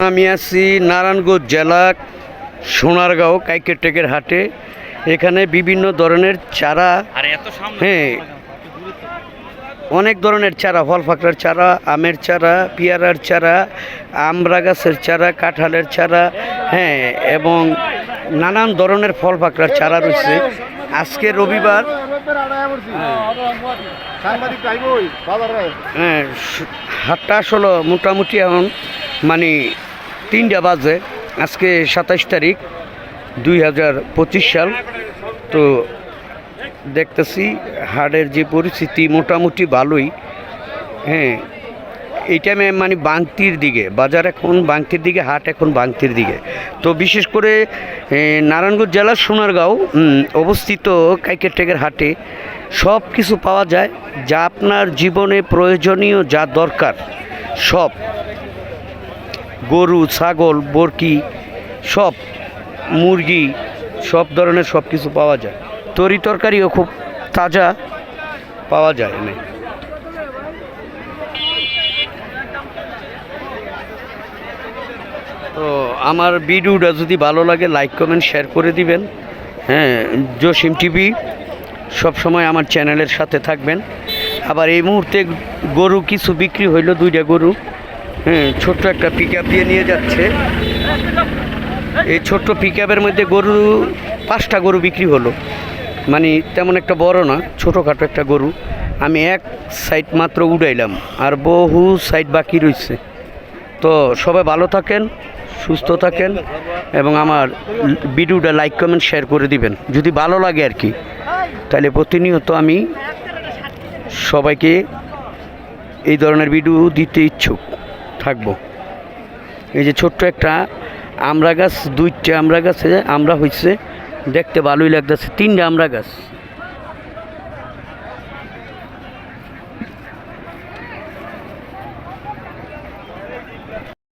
আমি আছি নারায়ণগঞ্জ জেলা সোনারগাঁও কাইকেরটেকের হাটে। এখানে বিভিন্ন ধরনের চারা, হ্যাঁ অনেক ধরনের চারা, ফল ফাকড়ার চারা, আমের চারা, পেয়ারার চারা, আমড়া গাছের চারা, কাঁঠালের চারা, হ্যাঁ এবং নানান ধরনের ফল ফাকড়ার চারা রয়েছে। আজকে রবিবার, হ্যাঁ হাটটা আসলে মোটামুটি এখন মানে 3টা বাজে। আজকে 27 তারিখ 2025 সাল। তো দেখতেছি হাটের যে পরিস্থিতি মোটামুটি ভালোই। হ্যাঁ এই টাইমে মানে বাংতির দিকে বাজার, এখন বাংতির দিকে, হাট এখন বাংতির দিকে। তো বিশেষ করে নারায়ণগঞ্জ জেলার সোনারগাঁও অবস্থিত কাইকেরটেকের হাটে সব কিছু পাওয়া যায়, যা আপনার জীবনে প্রয়োজনীয়, যা দরকার সব, গরু, ছাগল, বরকি, সব মুরগি, সব ধরনের সব কিছু পাওয়া যায়। তরি তরকারিও খুব তাজা পাওয়া যায় এখানে। তো আমার ভিডিওটা যদি ভালো লাগে লাইক কমেন্ট শেয়ার করে দিবেন। হ্যাঁ, জসিম টিভি সবসময় আমার চ্যানেলের সাথে থাকবেন। আবার এই মুহূর্তে গরু কিছু বিক্রি হইল, 2টা গরু, হ্যাঁ ছোট্ট একটা পিক আপ দিয়ে নিয়ে যাচ্ছে। এই ছোট্ট পিক আপের মধ্যে গরু 5টা গরু বিক্রি হলো, মানে তেমন একটা বড় না, ছোটোখাটো একটা গরু। আমি এক সাইড মাত্র উড়াইলাম, আর বহু সাইড বাকি রয়েছে। তো সবাই ভালো থাকেন, সুস্থ থাকেন এবং আমার ভিডিওটা লাইক কমেন্ট শেয়ার করে দিবেন যদি ভালো লাগে আর কি। তাহলে প্রতিনিয়ত আমি সবাইকে এই ধরনের ভিডিও দিতে ইচ্ছুক থাকবো। এই যে ছোট্ট একটা আমড়া গাছ, 2টা আমড়া গাছে আমরা হয়েছে, দেখতে ভালোই লাগতেছে। 3টা আমড়া গাছ।